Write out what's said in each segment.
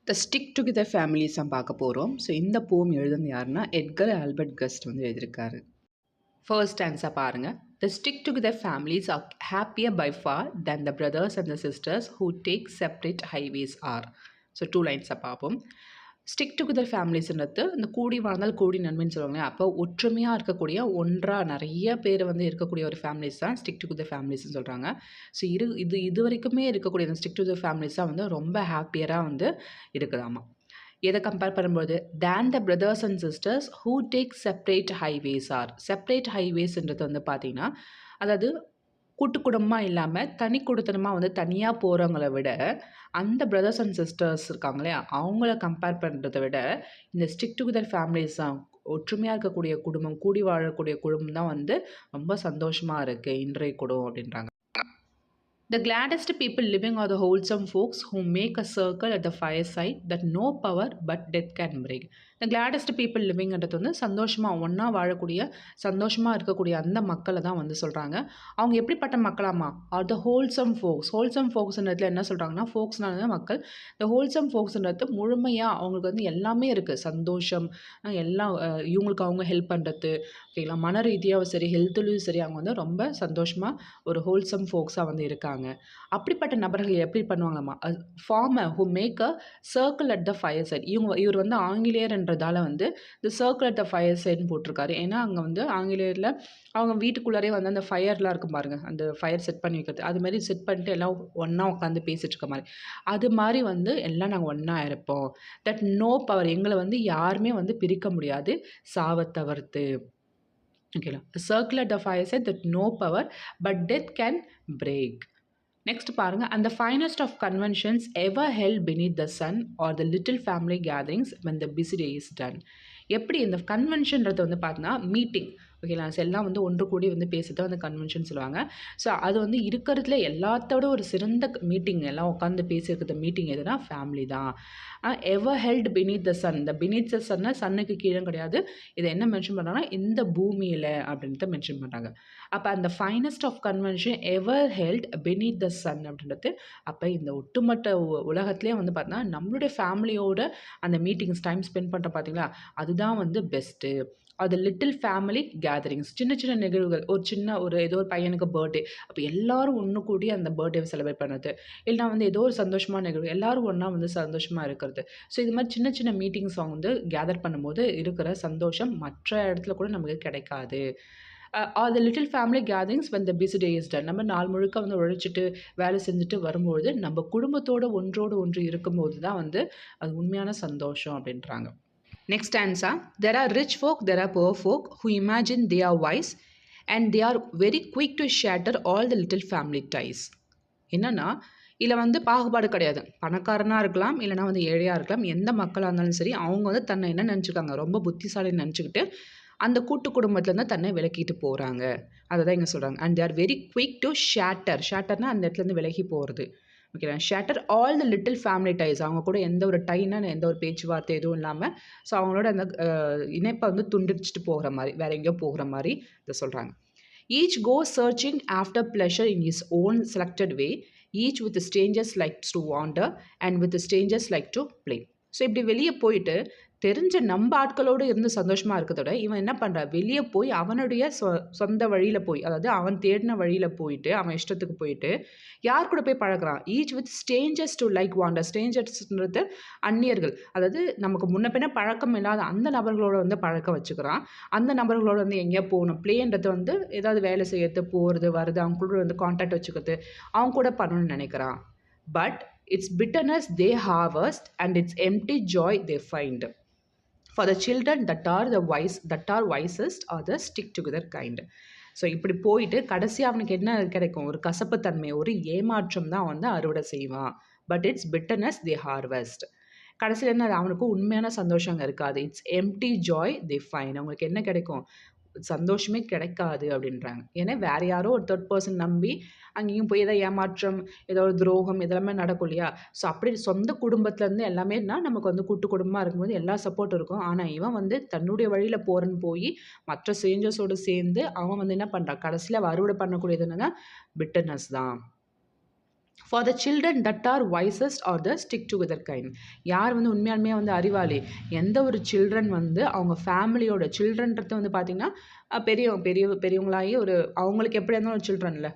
த stick together families தான் பார்க்க போகிறோம். ஸோ இந்த போம் எழுதுனது யாருன்னா எட்கர் ஆல்பர்ட் கஸ்ட் வந்து எழுதியிருக்காரு. ஃபர்ஸ்ட் ஆன்சர் பாருங்கள். The stick together families are happier by far then the brothers and the sisters who take separate highways are. So 2 லைன்ஸை பார்ப்போம். ஸ்டிக் டுகெதர் ஃபேமிலிஸ்ன்றது இந்த கூடி வாழ்ந்தால் கூடி நன்மைன்னு சொல்லுவாங்க. அப்போ ஒற்றுமையாக இருக்கக்கூடிய ஒன்றாக நிறைய பேர் வந்து இருக்கக்கூடிய ஒரு ஃபேமிலிஸ் தான் ஸ்டிக் டுகெதர் ஃபேமிலிஸ்ன்னு சொல்கிறாங்க. ஸோ இது வரைக்குமே இருக்கக்கூடிய இந்த ஸ்டிக் டுகெதர் ஃபேமிலிஸ் தான் வந்து ரொம்ப ஹாப்பியராக வந்து இருக்குதாமா. எதை கம்பேர் பண்ணும்போது then the brothers and sisters who take separate highways are. Separate ஹைவேஸ்ன்றது வந்து பார்த்தீங்கன்னா, அதாவது கூட்டு குடும்பமாக இல்லாமல் தனி குடித்தனமாக வந்து தனியாக போகிறவங்கள விட அந்த பிரதர்ஸ் அண்ட் சிஸ்டர்ஸ் இருக்காங்க இல்லையா, அவங்கள கம்பேர் பண்ணுறதை விட இந்த ஸ்டிக் டுகெதர் ஃபேமிலிஸ் தான், ஒற்றுமையாக இருக்கக்கூடிய குடும்பம், கூடி வாழக்கூடிய குடும்பம் தான் வந்து ரொம்ப சந்தோஷமாக இருக்குது இன்றைய குடும்பம் அப்படின்றாங்க. The gladdest people living are the wholesome folks who make a circle at the fireside that no power but death can break. The gladdest people livingன்றது வந்து சந்தோஷமாக ஒன்றா வாழக்கூடிய சந்தோஷமாக இருக்கக்கூடிய அந்த மக்களை தான் வந்து சொல்கிறாங்க. அவங்க எப்படிப்பட்ட மக்களாமா? Are the wholesome folks. Wholesome ஃபோக்ஸ்ன்றதுல என்ன சொல்கிறாங்கன்னா, ஃபோக்ஸ்னால மக்கள். இந்த ஹோல்சம் ஃபோக்ஸ்ன்றது முழுமையாக அவங்களுக்கு வந்து எல்லாமே இருக்குது. சந்தோஷம் எல்லாம், இவங்களுக்கு அவங்க ஹெல்ப் பண்ணுறது, ஓகேங்களா, மன ரீதியாகவும் சரி ஹெல்த்துலேயும் சரி அவங்க வந்து ரொம்ப சந்தோஷமாக ஒரு ஹோல்சம் ஃபோக்ஸாக வந்து இருக்காங்க. அப்படிப்பட்ட நபர்கள் எப்படி பண்ணுவாங்களாமா, farmer who make a circle at the fire side. இவர் வந்து ஆங்கிலேயர்ன்றதால வந்து இந்த சர்க்கிள் அட் த ஃபயர் சைட்னு போட்டிருக்காரு. ஏன்னா அங்கே வந்து ஆங்கிலேயரில் அவங்க வீட்டுக்குள்ளாரே வந்து அந்த ஃபயர்லாம் இருக்கும் பாருங்கள், அந்த ஃபயர் செட் பண்ணி வைக்கிறது, அது மாதிரி செட் பண்ணிட்டு எல்லாம் ஒன்றா உட்காந்து பேசிகிட்டு இருக்க மாதிரி, அது மாதிரி வந்து எல்லாம் நாங்கள் ஒன்றா இருப்போம். தட் நோ பவர், எங்களை வந்து யாருமே வந்து பிரிக்க முடியாது சாவை தவிர்த்து. ஓகேங்களா, circle at the fire side that no power but death can break. Next பாருங்க. And the finest of conventions ever held beneath the sun or the little family gatherings when the busy day is done. எப்படி இந்த கன்வென்ஷன்றது வந்து பார்த்தீங்கன்னா meeting, ஓகேங்களா, எல்லாம் வந்து ஒன்று கூடி வந்து பேசுறது வந்து கன்வென்ஷன் சொல்லுவாங்க. ஸோ அது வந்து இருக்கிறதுல எல்லாத்தோட ஒரு சிறந்த மீட்டிங், எல்லாம் உட்காந்து பேசியிருக்கிற மீட்டிங் எதுனா ஃபேமிலி தான். எவர் ஹெல்ட் beneath the sun. இந்த beneath the sun சன்னுக்கு கீழே கிடையாது. இதை என்ன மென்ஷன் பண்ணுறாங்கன்னா இந்த பூமியில் அப்படின்றத மென்ஷன் பண்ணுறாங்க. அப்போ அந்த finest of convention ever held beneath the sun அப்படின்றது, அப்போ இந்த ஒட்டுமொத்த உலகத்துலேயே வந்து பார்த்தீங்கன்னா நம்மளுடைய ஃபேமிலியோட அந்த மீட்டிங்ஸ் டைம் ஸ்பெண்ட் பண்ணுற பார்த்தீங்களா, அதுதான் வந்து பெஸ்ட்டு. அது லிட்டில் ஃபேமிலி கேதரிங்ஸ், சின்ன சின்ன நிகழ்வுகள், ஒரு ஏதோ ஒரு பையனுக்கு பர்த்டே, அப்போ எல்லாரும் ஒன்று கூடி அந்த பர்த்டேவை செலிப்ரேட் பண்ணுறது, இல்லைனா வந்து ஏதோ ஒரு சந்தோஷமான நிகழ்வு, எல்லாரும் ஒன்றா வந்து சந்தோஷமாக இருக்கிறது. ஸோ இது மாதிரி சின்ன சின்ன மீட்டிங்ஸ் அவங்க வந்து கேதர் பண்ணும்போது இருக்கிற சந்தோஷம் மற்ற இடத்துல கூட நமக்கு கிடைக்காது. R the little family gatherings when the busy day is done. நம்ம நாள் முழுக்க வந்து உழைச்சிட்டு வேலை செஞ்சுட்டு வரும்பொழுது நம்ம குடும்பத்தோடு ஒன்றோடு ஒன்று இருக்கும்போது தான் வந்து அது உண்மையான சந்தோஷம் அப்படின்றாங்க. Next answer. There are rich folk, there are poor folk who imagine they are wise and they are very quick to shatter all the little family ties. என்னன்னா, இதில் வந்து பாகுபாடு கிடையாது. பணக்காரனாக இருக்கலாம், இல்லைனா வந்து ஏழையாக இருக்கலாம், எந்த மக்களாக இருந்தாலும் சரி அவங்க வந்து தன்னை என்ன நினச்சிருக்காங்க, ரொம்ப புத்திசாலின்னு நினச்சிக்கிட்டு அந்த கூட்டு குடும்பத்துலேருந்து தன்னை விலக்கிட்டு போகிறாங்க. அதை தான் இங்கே சொல்கிறாங்க. And they are very quick to shatter. ஷேட்டர்னால் அந்த இடத்துலேருந்து விலகி போகிறது. ஓகேங்களா, shatter all the little family ties. அவங்க கூட எந்த ஒரு டைனா எந்த ஒரு பேச்சுவார்த்தை எதுவும் இல்லாமல், ஸோ அவங்களோட அந்த இணைப்பை வந்து துண்டிச்சுட்டு போகிற மாதிரி, வேற எங்கேயோ போகிற மாதிரி இதை சொல்கிறாங்க. Each goes searching after pleasure in his own selected way, each with strangers likes to wander and with strangers like to play. So இப்படி வெளியே போயிட்டு தெரிஞ்ச நம்ம ஆட்களோடு இருந்து சந்தோஷமாக இருக்கிறதோட இவன் என்ன பண்ணுறான், வெளியே போய் அவனுடைய சொந்த வழியில் போய், அதாவது அவன் தேடின வழியில் போயிட்டு அவன் இஷ்டத்துக்கு போயிட்டு யார் கூட போய் பழகிறான். Each with strangers to like wander. ஸ்ட்ரேஞ்சர்ஸ்ன்றது அந்நியர்கள், அதாவது நமக்கு முன்ன பின்ன பழக்கம் இல்லாத அந்த நபர்களோட வந்து பழக்க வச்சுக்கிறான். அந்த நபர்களோட வந்து எங்கேயா போகணும், பிளேன்றது வந்து ஏதாவது வேலை செய்யறது, போகிறது வர்றது, அவங்க கூட வந்து கான்டாக்ட் வச்சுக்கிறது, அவங்க கூட பண்ணணும்னு நினைக்கிறான். But it's bitterness they harvest and it's empty joy they find. For the children that are wisest are the stick together kind. So இப்படி போயிட்டு கடைசியாக அவனுக்கு என்ன கிடைக்கும், ஒரு கசப்புத்தன்மை, ஒரு ஏமாற்றம் தான் வந்து அறுவடை செய்வான். But it's bitterness they harvest. கடைசியில் என்ன, அவனுக்கு உண்மையான சந்தோஷம் அங்கே இருக்காது. It's empty joy they find. அவங்களுக்கு என்ன கிடைக்கும், சந்தோஷமே கிடைக்காது அப்படின்றாங்க. ஏன்னா வேறு யாரோ ஒரு தேர்ட் பர்சன் நம்பி அங்கேயும் போய் ஏதாவது ஏமாற்றம், ஏதோ ஒரு துரோகம் இதெல்லாமே நடக்கும் இல்லையா. ஸோ அப்படி சொந்த குடும்பத்துலேருந்து எல்லாமேனா நமக்கு வந்து கூட்டு குடும்பமாக இருக்கும்போது எல்லா சப்போர்ட்டும் இருக்கும். ஆனால் இவன் வந்து தன்னுடைய வழியில் போகிறன்னு போய் மற்ற ஸ்ட்ரேஞ்சர்ஸோடு சேர்ந்து அவன் வந்து என்ன பண்ணுறான், கடைசியில் அறுவடை பண்ணக்கூடியது என்னன்னா பிட்டர்னஸ் தான். For the children that R wisest R the stick together kind. யார் வந்து உண்மையாலுமே வந்து அறிவாளி, எந்த ஒரு சில்ட்ரன் வந்து அவங்க ஃபேமிலியோட சில்ட்ரன்றது வந்து பார்த்திங்கன்னா பெரியவங்களாகி ஒரு அவங்களுக்கு எப்படி இருந்தாலும் ஒரு சில்ட்ரன்ல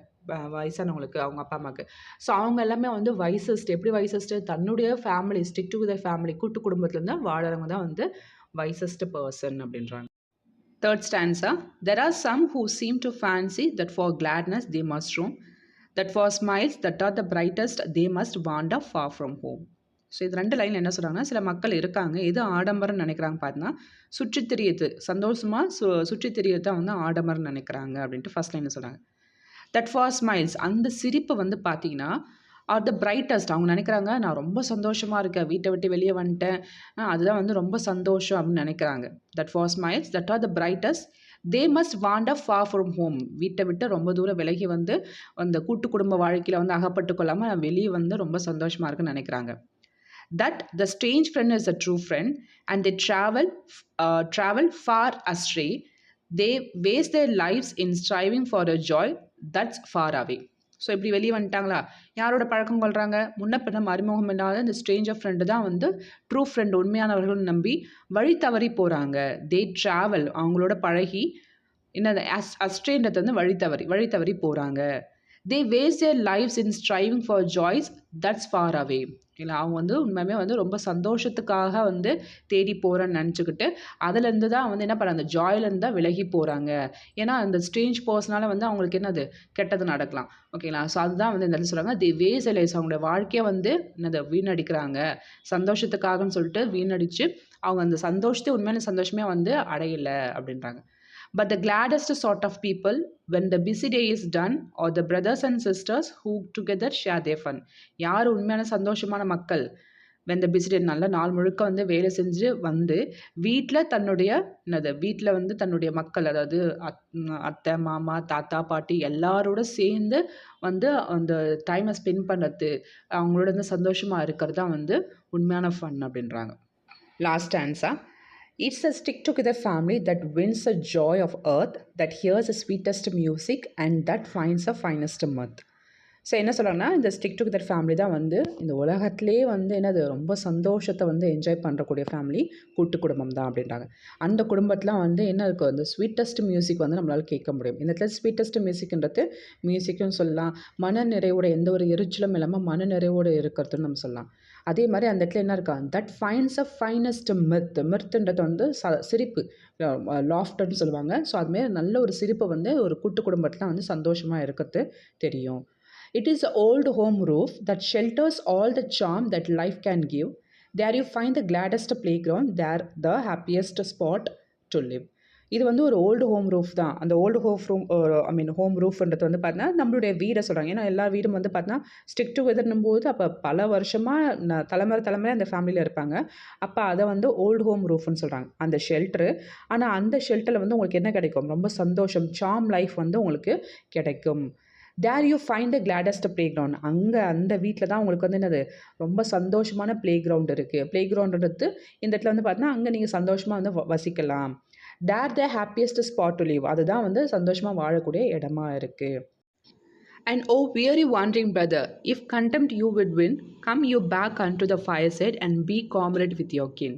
வயசானவங்களுக்கு அவங்க அப்பா அம்மாவுக்கு. ஸோ அவங்க எல்லாமே வந்து வைசஸ்ட். எப்படி வைசஸ்ட்டு? தன்னுடைய ஃபேமிலி ஸ்டிக் டுகெதர் ஃபேமிலி கூட்டு குடும்பத்துலேருந்து வாழறவங்க தான் வந்து வைசஸ்ட் பர்சன் அப்படின்றாங்க. Third stanza, there are some who seem to fancy that for gladness they must roam, that for smiles that are the brightest they must wander far from home. So இது 2 லைனில் என்ன சொல்கிறாங்கன்னா, சில மக்கள் இருக்காங்க, எது ஆடம்பரம்னு நினைக்கிறாங்க பார்த்தீங்கன்னா, சுற்றித் திரியது சந்தோஷமாக சுற்றித் திரியது தான் வந்து ஆடம்பரம்னு நினைக்கிறாங்க அப்படின்ட்டு ஃபர்ஸ்ட் லைனில் சொல்கிறாங்க. தட் ஃபார் ஸ்மைல்ஸ், அந்த சிரிப்பு வந்து பார்த்தீங்கன்னா ஆர் த பிரைட்டஸ்ட். அவங்க நினைக்கிறாங்க, நான் ரொம்ப சந்தோஷமாக இருக்கேன், வீட்டை விட்டு வெளியே வந்துட்டேன், அதுதான் வந்து ரொம்ப சந்தோஷம் அப்படின்னு நினைக்கிறாங்க. That for smiles that R the brightest they must van der for from home. வீட்டை விட்டு ரொம்ப தூரம் விலகி வந்து அந்த கூட்டு குடும்ப வாழ்க்கையில் வந்து அகப்பட்டு கொள்ளாமல் வெளியே வந்து ரொம்ப சந்தோஷமாக இருக்குன்னு நினைக்கிறாங்க. That the strange friend is a true friend, and they travel far astray. They waste their lives in striving for a joy that's far away. So இப்படி வெளியே வந்துட்டாங்களா, யாரோட பழக்கம் கொள்கிறாங்க, முன்ன பின்ன மறுமுகம் இல்லாத இந்த ஸ்ட்ரேஞ்சர் ஃப்ரெண்டு தான் வந்து ட்ரூ ஃப்ரெண்ட், உண்மையானவர்கள் நம்பி வழி தவறி போகிறாங்க. தே ட்ராவல், அவங்களோட பழகி என்னது அஸ்ட்ரேன்றது வந்து வழி தவறி போகிறாங்க. They waste their lives in striving for joys that's far away. இல்லை, அவங்க வந்து உண்மையுமே வந்து ரொம்ப சந்தோஷத்துக்காக வந்து தேடி போகிறேன்னு நினச்சிக்கிட்டு அதுலேருந்து தான் வந்து என்ன பண்ண, அந்த ஜாயிலேருந்து தான் விலகி போகிறாங்க. ஏன்னா அந்த ஸ்ட்ரேஞ்ச் பர்சனால் வந்து அவங்களுக்கு என்னது கெட்டது நடக்கலாம். ஓகேங்களா? ஸோ அதுதான் வந்து இந்த இடத்துல சொல்கிறாங்க, தி வேஸ் லைஃப், அவங்களோட வாழ்க்கையை வந்து என்னது வீணடிக்கிறாங்க, சந்தோஷத்துக்காகன்னு சொல்லிட்டு வீணடித்து அவங்க அந்த சந்தோஷத்தை உண்மையான சந்தோஷமே வந்து அடையலை அப்படின்றாங்க. But the gladdest sort of people, when the busy day is done, or the brothers and sisters who together share their fun. யார் உண்மையான சந்தோஷமான மக்கள்? when the busy day, நல்ல நாள் முழுக்க வந்து வேலை செஞ்சு வந்து வீட்டில் வந்து தன்னுடைய மக்கள், அதாவது அத்தை மாமா தாத்தா பாட்டி எல்லாரோட சேர்ந்து வந்து அந்த டைமை ஸ்பெண்ட் பண்ணுறது, அவங்களோட வந்து சந்தோஷமாக இருக்கிறது தான் வந்து உண்மையான ஃபன் அப்படின்றாங்க. Last answer, it's a stick-together family that wins the joy of earth, that hears the sweetest music, and that finds the finest mirth. So என்ன சொல்கிறாங்கன்னா, இந்த ஸ்டிக் டுகெதர் ஃபேமிலி தான் வந்து இந்த உலகத்திலே வந்து என்னது ரொம்ப சந்தோஷத்தை வந்து என்ஜாய் பண்ணுறக்கூடிய ஃபேமிலி கூட்டு குடும்பம் தான் அப்படின்றாங்க. அந்த குடும்பத்தில் வந்து என்ன இருக்கும், அந்த ஸ்வீட்டஸ்ட் மியூசிக் வந்து நம்மளால் கேட்க முடியும். இந்த இடத்துல ஸ்வீட்டஸ்ட் மியூசிக்ன்றது மியூசிக்கும் சொல்லலாம், மன நிறைவோட எந்த ஒரு எரிச்சலும் இல்லாமல் மன நிறைவோடு இருக்கிறதுன்னு நம்ம சொல்லலாம். அதே மாதிரி அந்த இடத்துல என்ன இருக்கா, தட் ஃபைன்ஸ் அ ஃபைனஸ்ட் மிர்த்துன்றது வந்து சிரிப்பு, லாஃப்டர்னு சொல்லுவாங்க. ஸோ அதுமாரி நல்ல ஒரு சிரிப்பை வந்து ஒரு கூட்டு குடும்பத்தில் வந்து சந்தோஷமாக இருக்கிறது தெரியும். It is the old home roof that shelters all the charm that life can give. There you find the gladdest playground, there the happiest spot to live. இது வந்து ஒரு ஓல்டு ஹோம் ரூஃப் தான். அந்த ஓல்டு ஹோம் ரூஃப்ன்றது வந்து பார்த்தீங்கன்னா நம்மளுடைய வீடை சொல்கிறாங்க. ஏன்னா எல்லா வீடும் வந்து பார்த்தீங்கன்னா ஸ்டிக் டுகெதர்னும் போது அப்போ பல வருஷமாக தலைமுறை அந்த ஃபேமிலியில் இருப்பாங்க. அப்போ அதை வந்து ஓல்டு ஹோம் ரூஃப்னு சொல்கிறாங்க, அந்த ஷெல்ட்ரு. ஆனால் அந்த ஷெல்டரில் வந்து உங்களுக்கு என்ன கிடைக்கும், ரொம்ப சந்தோஷம், சார்ம் லைஃப் வந்து உங்களுக்கு கிடைக்கும். There you find the gladdest play ground. அங்கே அந்த வீட்டில் தான் உங்களுக்கு வந்து என்னது ரொம்ப சந்தோஷமான ப்ளே கிரவுண்ட் இருக்குது. ப்ளே கிரவுண்டுன்றது இந்த இடத்துல வந்து பார்த்தீங்கன்னா அங்கே நீங்கள் சந்தோஷமாக வந்து வசிக்கலாம். There the happiest spot to live, அதுதான் வந்து சந்தோஷமாக வாழக்கூடிய இடமா இருக்குது. And oh weary wandering brother, if contempt you would win, come you back unto the fireside and be comrade with your kin.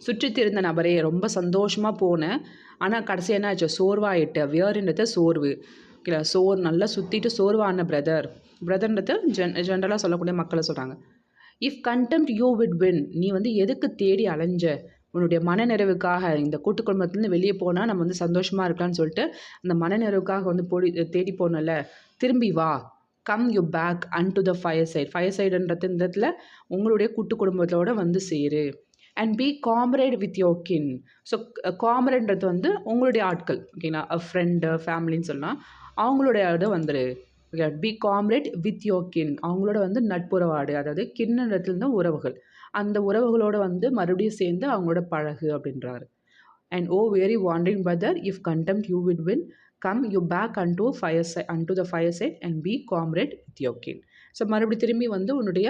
சுற்றித்திருந்த நபரே, ரொம்ப சந்தோஷமாக போனேன், ஆனால் கடைசி என்ன ஆச்சு, சோர்வாயிட்டு. வியர்ன்றது சோர்வு, ஓகே, நல்லா சுற்றிட்டு சோர்வான பிரதர்ன்றது ஜென்ரலாக சொல்லக்கூடிய மக்களை சொல்கிறாங்க. If contempt you with win, நீ வந்து எதுக்கு தேடி அலைஞ்ச, உன்னுடைய மனநிறைவுக்காக. இந்த கூட்டு குடும்பத்துலேருந்து வெளியே போனால் நம்ம வந்து சந்தோஷமாக இருக்கலாம்னு சொல்லிட்டு அந்த மனநிறைவுக்காக வந்து தேடி போனல, திரும்பி வா, come you back unto the fire சைடுன்றது இந்த இடத்துல உங்களுடைய கூட்டு குடும்பத்தோடு வந்து சேரு. And be comrade with your kin. So காம்ரேட்ன்றது வந்து உங்களுடைய ஆட்கள், ஓகேங்களா, ஃப்ரெண்டு ஃபேமிலின்னு சொல்லலாம், அவங்களோட வந்துரு. Okay, be comrade with your kin, அவங்களோட வந்து நட்புறவாடு, அதாவது கிண்ணத்துலேருந்து உறவுகள், அந்த உறவுகளோடு வந்து மறுபடியும் சேர்ந்து அவங்களோட பழகு அப்படின்றாரு. And O very wandering brother, if contempt you with win, come you back unto the fire side and be comrade with your kin. So மறுபடியும் திரும்பி வந்து உன்னுடைய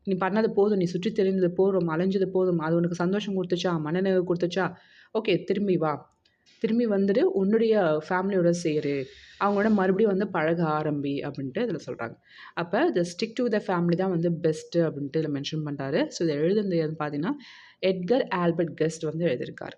நீ பண்ணது போதும், நீ சுற்றி தெரிந்தது போதும், அலைஞ்சது போதும், அது உனக்கு சந்தோஷம் கொடுத்துச்சா, மனநிறைவு கொடுத்துச்சா, ஓகே திரும்பி வா, திரும்பி வந்துட்டு உன்னுடைய ஃபேமிலியோட சேரு. அவங்களோட மறுபடியும் வந்து பழக ஆரம்பி அப்படின்ட்டு இதில சொல்றாங்க. அப்ப the stick to the family தான் வந்து பெஸ்ட்டு அப்படின்ட்டு இதில மென்ஷன் பண்றாரு. ஸோ இத எழுதுனது யாருன்னு பார்த்தீங்கன்னா, எட்கர் ஆல்பர்ட் கெஸ்ட் வந்து எழுதியிருக்காரு.